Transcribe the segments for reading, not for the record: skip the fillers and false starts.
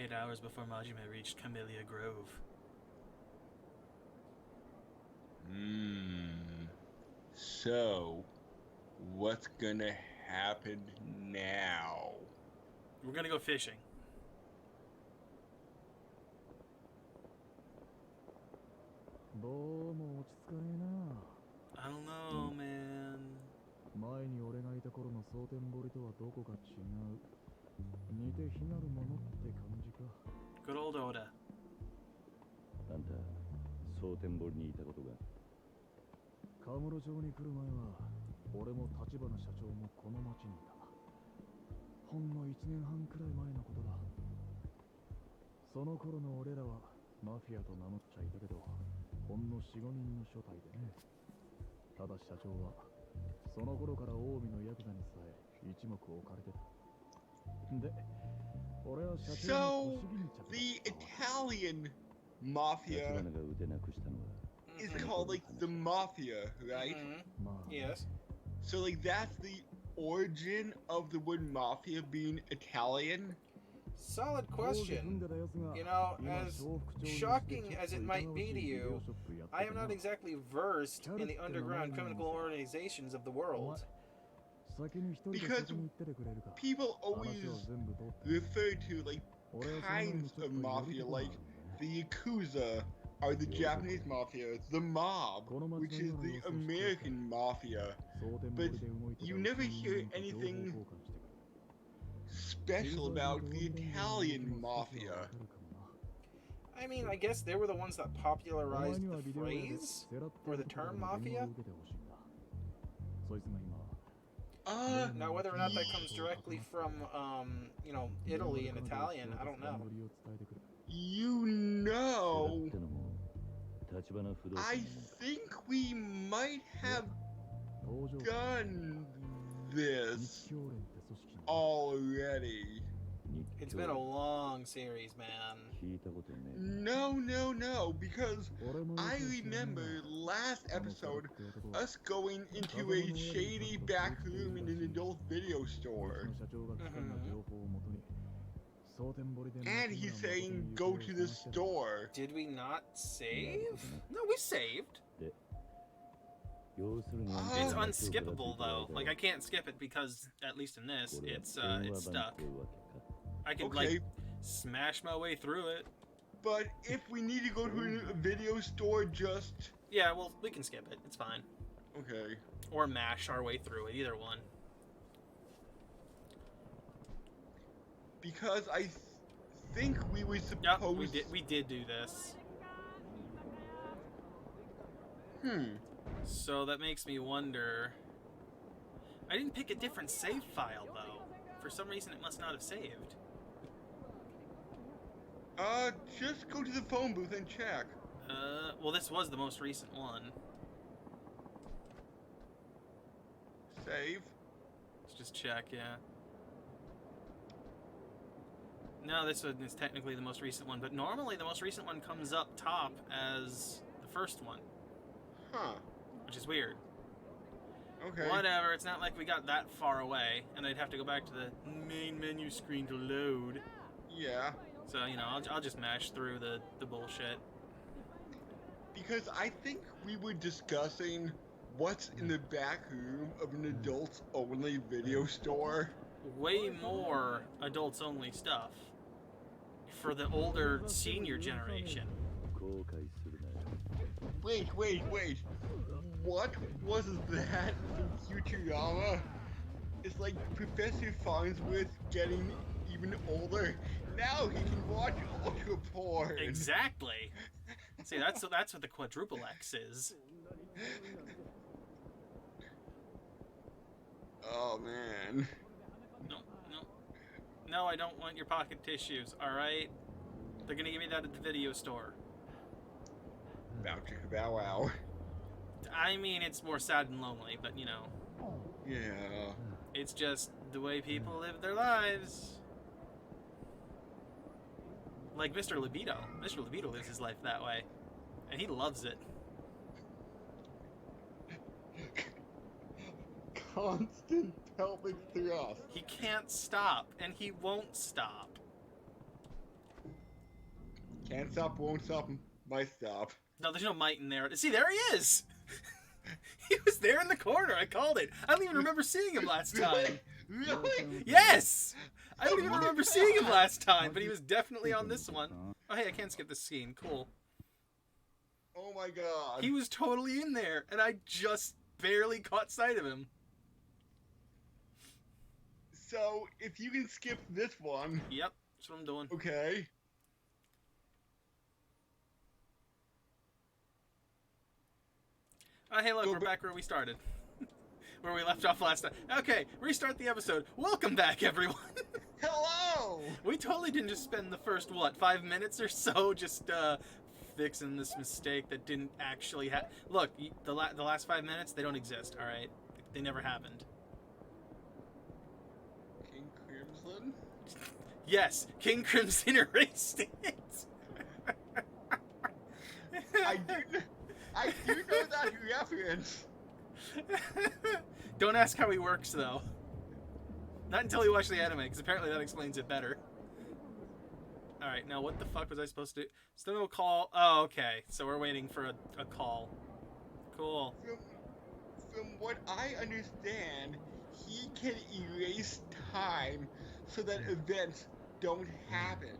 8 hours before Majime reached Camellia Grove. So, what's gonna happen now? We're gonna go fishing. I don't know, man. Good old Oda. あんた、蒼天堀にいたことが。カムロ町に来る前は、俺も立花社長もこの町にいた。ほんの1年半くらい前のことだ。その頃の俺らはマフィアと名乗っちゃいたけど、ほんの4、5人の所帯でね。ただ社長は、その頃から近江のヤクザにさえ一目置かれてた。で、俺は社長の So, the Italian mafia is called like the mafia, right? Yes. So like that's the origin of the word mafia being Italian? Solid question. You know, as shocking as it might be to you, I am not exactly versed in the underground criminal organizations of the world. Because people always refer to like kinds of mafia, like the Yakuza are the Japanese mafia, the mob, which is the American mafia, but you never hear anything special about the Italian mafia. I mean, I guess they were the ones that popularized the phrase, or the term mafia. Now, whether or not that comes directly from, you know, Italy and Italian, I don't know. You know, I think we might have done this already. It's been a long series, man. No, because I remember last episode us going into a shady back room in an adult video store. And he's saying, go to the store. Did we not save? No, we saved. It's unskippable though. Like I can't skip it because at least in this, it's stuck. I could like smash my way through it. But if we need to go to a video store, just yeah, well we can skip it. It's fine. Okay. Or mash our way through it. Either one. Because I think we were supposed. Yep, we did do this. So that makes me wonder. I didn't pick a different save file though. For some reason, it must not have saved. Just go to the phone booth and check. Well, this was the most recent one. Save. Let's just check, yeah. No, this one is technically the most recent one, but normally the most recent one comes up top as the first one. Huh. Which is weird. Okay. Whatever, it's not like we got that far away, and I'd have to go back to the main menu screen to load. Yeah. So, you know, I'll just mash through the bullshit. Because I think we were discussing what's in the back room of an adults-only video store. Way more adults-only stuff. For the older senior generation. Wait. What was that from Futurama? It's like Professor Farnsworth getting even older. Now he can watch ultra porn. Exactly. See, that's what the quadruple X is. Oh man. No, I don't want your pocket tissues. All right, they're gonna give me that at the video store. Bow chicka bow wow. I mean, it's more sad and lonely, but you know. Yeah. It's just the way people live their lives. Like Mr. Libido. Mr. Libido lives his life that way. And he loves it. Constant pelvic thrust. He can't stop, and he won't stop. Can't stop, won't stop, might stop. No, there's no might in there. See, there he is! He was there in the corner. I called it. I don't even remember seeing him last time. Really? Yes! I don't even remember seeing him last time, but he was definitely on this one. Oh, hey, I can skip this scene. Cool. Oh my god. He was totally in there, and I just barely caught sight of him. So, if you can skip this one... Yep, that's what I'm doing. Okay. Oh, hey, look, we're back where we started. Where we left off last time. Okay, restart the episode. Welcome back, everyone. Hello! We totally didn't just spend the first, 5 minutes or so just, fixing this mistake that didn't actually happen. Look, the last 5 minutes, they don't exist, alright? They never happened. King Crimson? Yes, King Crimson erased it! I do know that reference. Don't ask how he works, though. Not until you watch the anime, because apparently that explains it better. Alright, now what the fuck was I supposed to do? Still no call. Oh, okay. So we're waiting for a call. Cool. From what I understand, he can erase time so that events don't happen.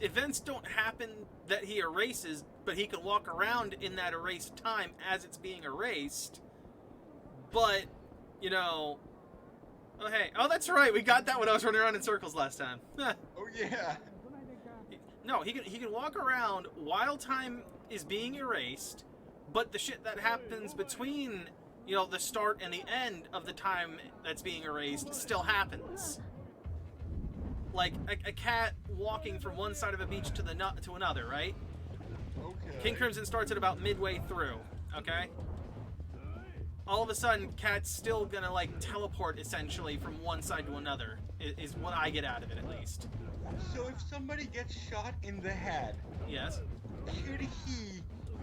Events don't happen that he erases, but he can walk around in that erased time as it's being erased. But, you know... Oh, hey. Oh, that's right. We got that when I was running around in circles last time. Oh, yeah. No, he can walk around while time is being erased, but the shit that happens between, you know, the start and the end of the time that's being erased still happens. Like a cat walking from one side of a beach to another, right? Okay. King Crimson starts at about midway through, okay? All of a sudden, Cat's still gonna, like, teleport, essentially, from one side to another, is what I get out of it, at least. So if somebody gets shot in the head... Yes? Could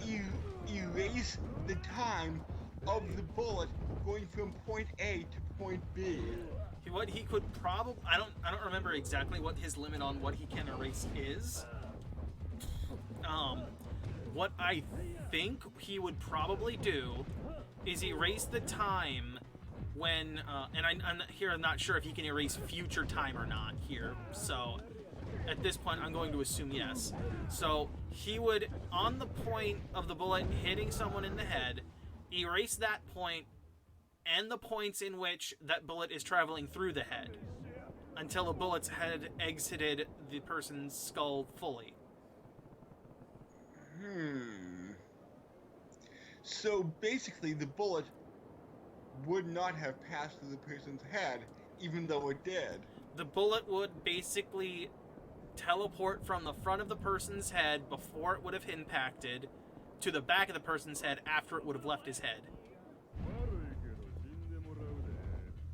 he erase the time of the bullet going from point A to point B? What he could probably... I don't remember exactly what his limit on what he can erase is. What I think he would probably do is erase the time when, and I'm not sure if he can erase future time or not here, so at this point I'm going to assume yes. So he would, on the point of the bullet hitting someone in the head, erase that point and the points in which that bullet is traveling through the head until the bullet's head exited the person's skull fully. So basically the bullet would not have passed through the person's head, even though it did. The bullet would basically teleport from the front of the person's head before it would have impacted to the back of the person's head after it would have left his head.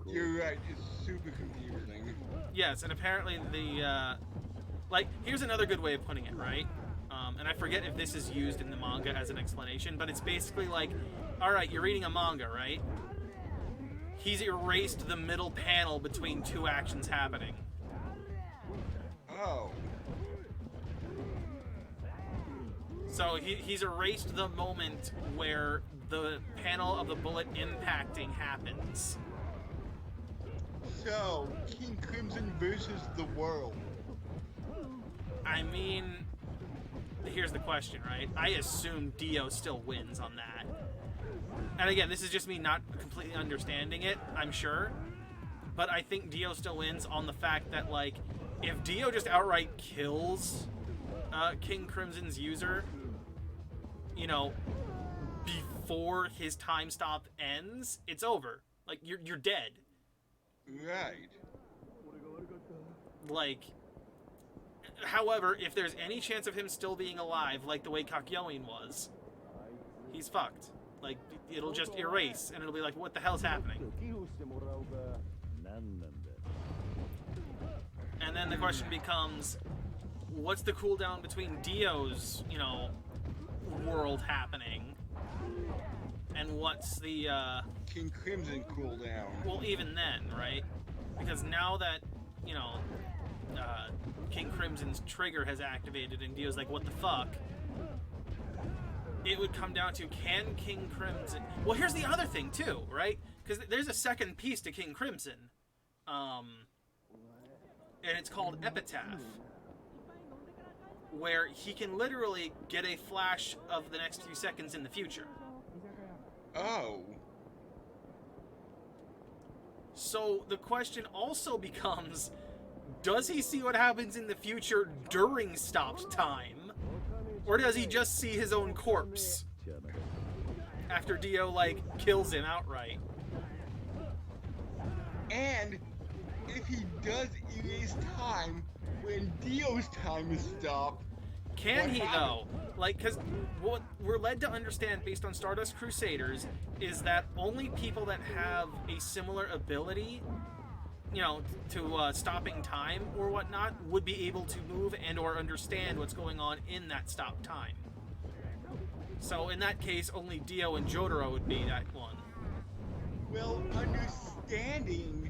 You're right, it's super confusing. Yes, and apparently the, here's another good way of putting it, right? And I forget if this is used in the manga as an explanation, but it's basically like, alright, you're reading a manga, right? He's erased the middle panel between two actions happening. Oh. So he's erased the moment where the panel of the bullet impacting happens. So, King Crimson versus the world. I mean, here's the question, right? I assume Dio still wins on that. And again, this is just me not completely understanding it, I'm sure. But I think Dio still wins on the fact that, like, if Dio just outright kills King Crimson's user, you know, before his time stop ends, it's over. Like, you're dead. Right. Like, however, if there's any chance of him still being alive, like the way Kakyoin was, he's fucked. Like, it'll just erase, and it'll be like, what the hell's happening? And then the question becomes, what's the cooldown between Dio's, you know, world happening, and what's the, King Crimson cooldown? well, even then, right? Because now that, you know, King Crimson's trigger has activated and Dio's like, what the fuck? It would come down to, can King Crimson... Well, here's the other thing, too, right? Because there's a second piece to King Crimson. And it's called Epitaph. Where he can literally get a flash of the next few seconds in the future. Oh. So the question also becomes, does he see what happens in the future during stopped time? Or does he just see his own corpse after Dio, like, kills him outright? And if he does erase time when Dio's time is stopped, can he, though? Like, because what we're led to understand based on Stardust Crusaders is that only people that have a similar ability, you know, to stopping time or whatnot would be able to move and or understand what's going on in that stopped time. So in that case, only Dio and Jotaro would be that one. Well, understanding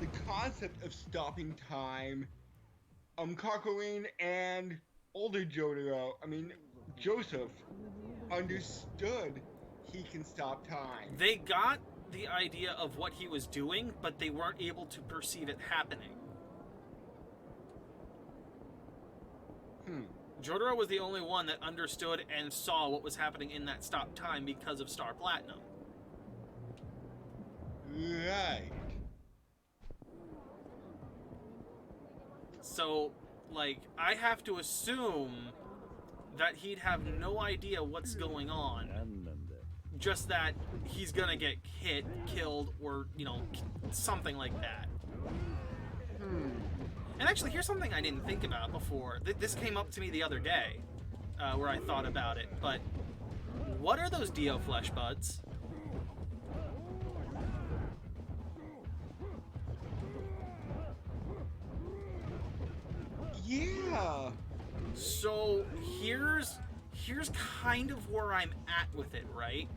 the concept of stopping time, Kakurin and older Jotaro, Joseph, understood he can stop time. They got the idea of what he was doing, but they weren't able to perceive it happening. Jotaro was the only one that understood and saw what was happening in that stopped time because of Star Platinum. Right. So, like, I have to assume that he'd have no idea what's going on. Just that he's gonna get hit, killed, or, you know, something like that. And actually, here's something I didn't think about before. This came up to me the other day, where I thought about it. But what are those Dio flesh buds? Yeah. So here's kind of where I'm at with it, right?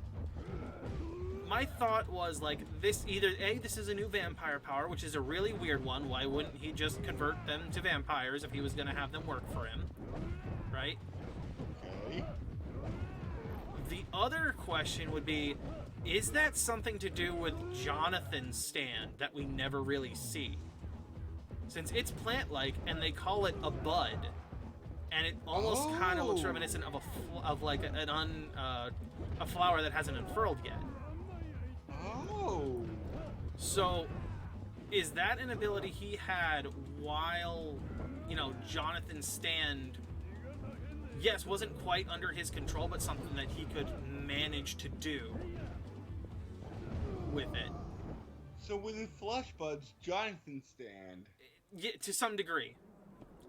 My thought was, like, this is a new vampire power, which is a really weird one. Why wouldn't he just convert them to vampires if he was going to have them work for him? Right? Okay. The other question would be, is that something to do with Jonathan's stand that we never really see? Since it's plant-like, and they call it a bud, and it almost kind of looks reminiscent of a flower that hasn't unfurled yet. Oh. So, is that an ability he had while, you know, Jonathan's stand, yes, wasn't quite under his control, but something that he could manage to do with it? So with his flesh buds, Jonathan stand. Yeah, to some degree.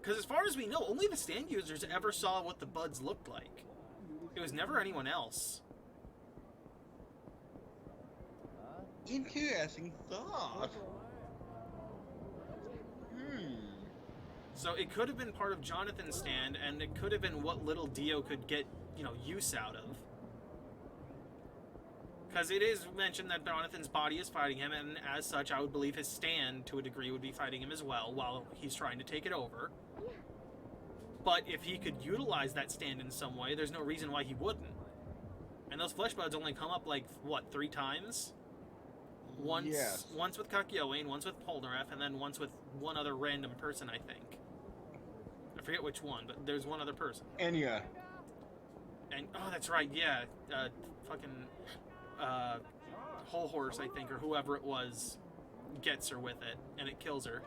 Because as far as we know, only the stand users ever saw what the buds looked like. It was never anyone else. Interesting thought. So it could have been part of Jonathan's stand, and it could have been what little Dio could get, you know, use out of. Because it is mentioned that Jonathan's body is fighting him, and as such, I would believe his stand, to a degree, would be fighting him as well, while he's trying to take it over. But if he could utilize that stand in some way, there's no reason why he wouldn't. And those flesh buds only come up, like, what, 3 times? Once with Kakyoin, once with Polnareff, and then once with one other random person, I think. I forget which one, but there's one other person. Enya. And, oh, that's right, yeah. Whole Horse, I think, or whoever it was, gets her with it, and it kills her.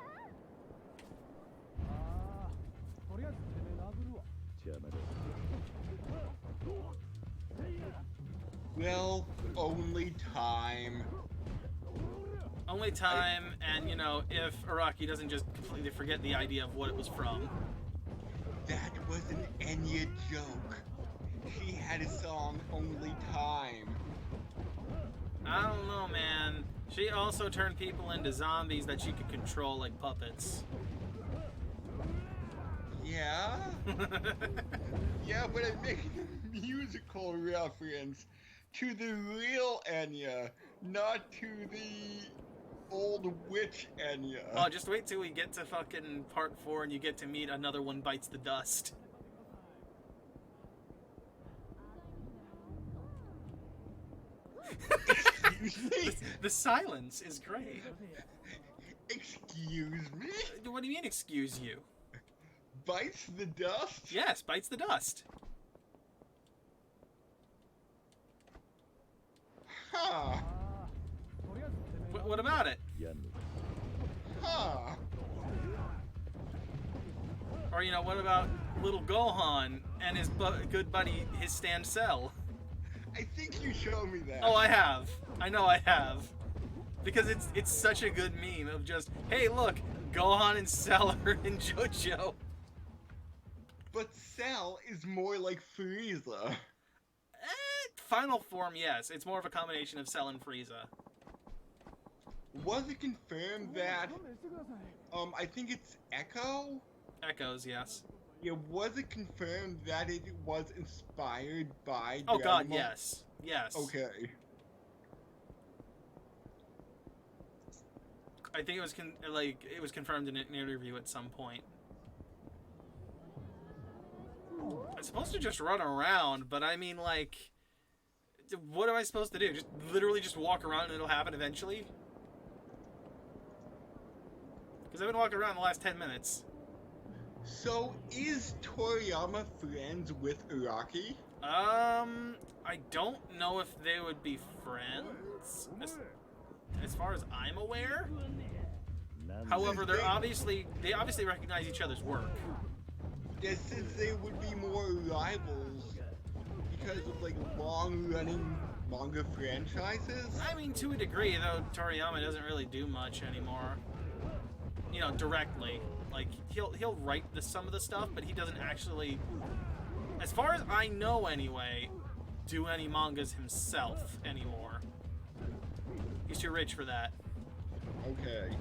Well, only time. Only time, and, you know, if Araki doesn't just completely forget the idea of what it was from. That was an Enya joke. She had a song, Only Time. I don't know, man. She also turned people into zombies that she could control like puppets. Yeah? Yeah, but I'm making a musical reference to the real Enya, not to the old witch Enya. Oh, just wait till we get to fucking part 4 and you get to meet another one bites the dust. Excuse me? The silence is great. Excuse me? What do you mean, excuse you? Bites the dust? Yes, bites the dust. Huh. What about it? Huh. Or, you know, what about little Gohan and his good buddy, his stand Cell? I think you showed me that. Oh, I have. I know I have. Because it's such a good meme of just, hey, look, Gohan and Cell are in JoJo. But Cell is more like Frieza. Final form, yes. It's more of a combination of Cell and Frieza. Was it confirmed that, I think it's Echo? Echoes, yes. Yeah, was it confirmed that it was inspired by Oh god, Dragon Ball? yes. Yes. Okay. I think it was it was confirmed in an interview at some point. I'm supposed to just run around, but I mean, like, what am I supposed to do? Just literally just walk around and it'll happen eventually? Because I've been walking around the last 10 minutes. So, is Toriyama friends with Araki? I don't know if they would be friends, as far as I'm aware. However, they obviously recognize each other's work. Yeah, since they would be more rivals because of, like, long-running manga franchises? I mean, to a degree, though, Toriyama doesn't really do much anymore. You know, directly. Like, he'll write some of the stuff, but he doesn't actually, as far as I know anyway, do any mangas himself anymore. He's too rich for that. Okay.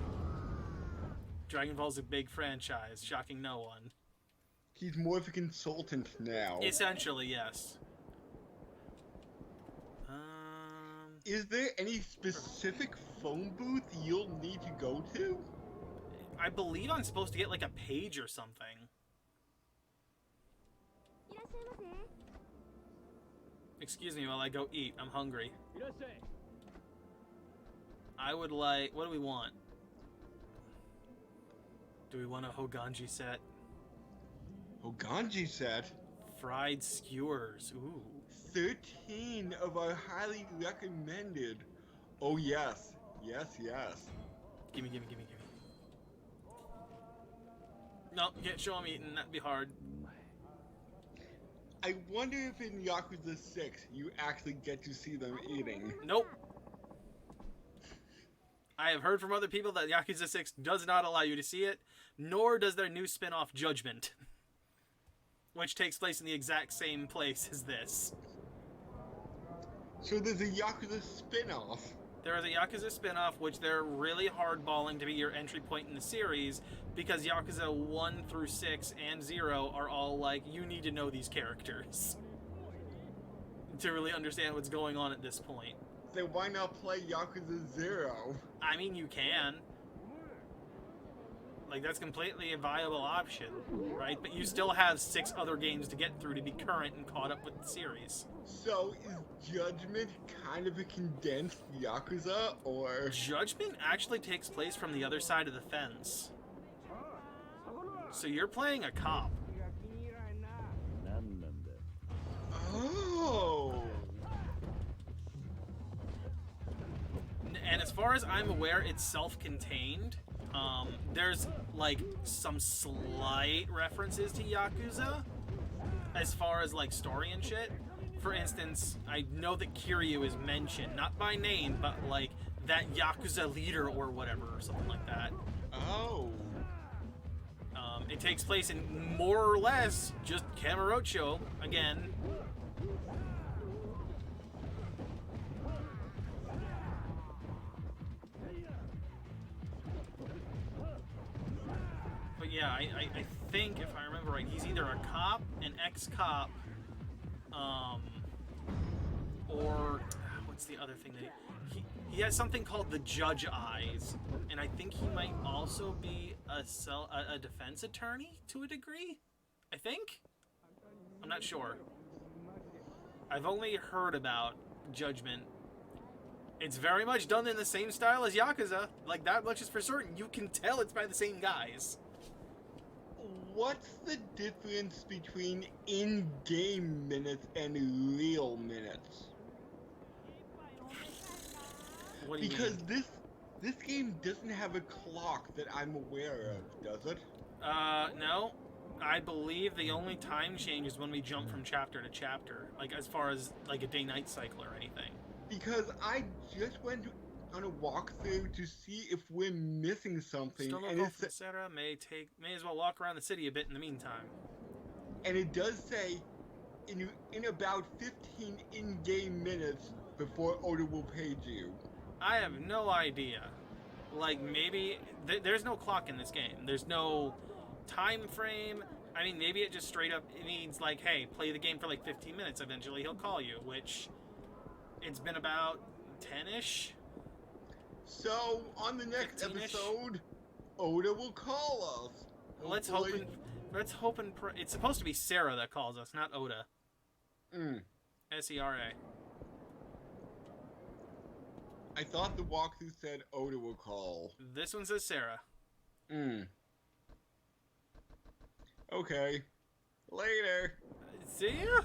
Dragon Ball's a big franchise, shocking no one. He's more of a consultant now. Essentially, yes. Is there any specific phone booth you'll need to go to? I believe I'm supposed to get like a page or something. Excuse me while I go eat. I'm hungry. I would like... What do we want? Do we want a Hoganji set? Hoganji set? Fried skewers. Ooh. 13 of our highly recommended. Oh yes. Yes, yes. Gimme, gimme, gimme, gimme. No, you can't show I'm eating. That'd be hard. I wonder if in Yakuza 6 you actually get to see them eating. Nope. I have heard from other people that Yakuza 6 does not allow you to see it, nor does their new spin-off Judgment, which takes place in the exact same place as this. So there's a Yakuza spin-off. There is a Yakuza spin-off, which they're really hardballing to be your entry point in the series, because Yakuza 1 through 6 and 0 are all like, you need to know these characters to really understand what's going on at this point. Then why not play Yakuza 0? I mean, you can. Like, that's completely a viable option, right? But you still have 6 other games to get through to be current and caught up with the series. So, is Judgment kind of a condensed Yakuza, or...? Judgment actually takes place from the other side of the fence. So you're playing a cop. Oh! And as far as I'm aware, it's self-contained. There's, like, some slight references to Yakuza as far as, like, story and shit. For instance, I know that Kiryu is mentioned, not by name, but, like, that Yakuza leader or whatever, or something like that. Oh. It takes place in more or less just Kamurocho again. But yeah, I think, if I remember right, he's either a cop, an ex-cop, or what's the other thing that He has something called the Judge Eyes, and I think he might also be a defense attorney to a degree. I think. I'm not sure. I've only heard about Judgment. It's very much done in the same style as Yakuza. Like, that much is for certain. You can tell it's by the same guys. What's the difference between in-game minutes and real minutes? What do you Because mean? this game doesn't have a clock that I'm aware of, does it? No. I believe the only time change is when we jump from chapter to chapter. Like, as far as, like, a day-night cycle or anything. Because I just went on a walkthrough to see if we're missing something, Still and local from Sarah may as well walk around the city a bit in the meantime. and it does say in about 15 in-game minutes before Oda will page you. I have no idea. Like, maybe there's no clock in this game. There's no time frame. I mean, maybe it just straight up means like, hey, play the game for like 15 minutes. Eventually, he'll call you. Which it's been about 10ish. So on the next 15-ish? episode, Oda will call us. Let's hope and pray. It's supposed to be Sarah that calls us, not Oda. S-E-R-A. I thought the walkthrough said Oda will call. This one says Sarah. Okay. Later. See ya?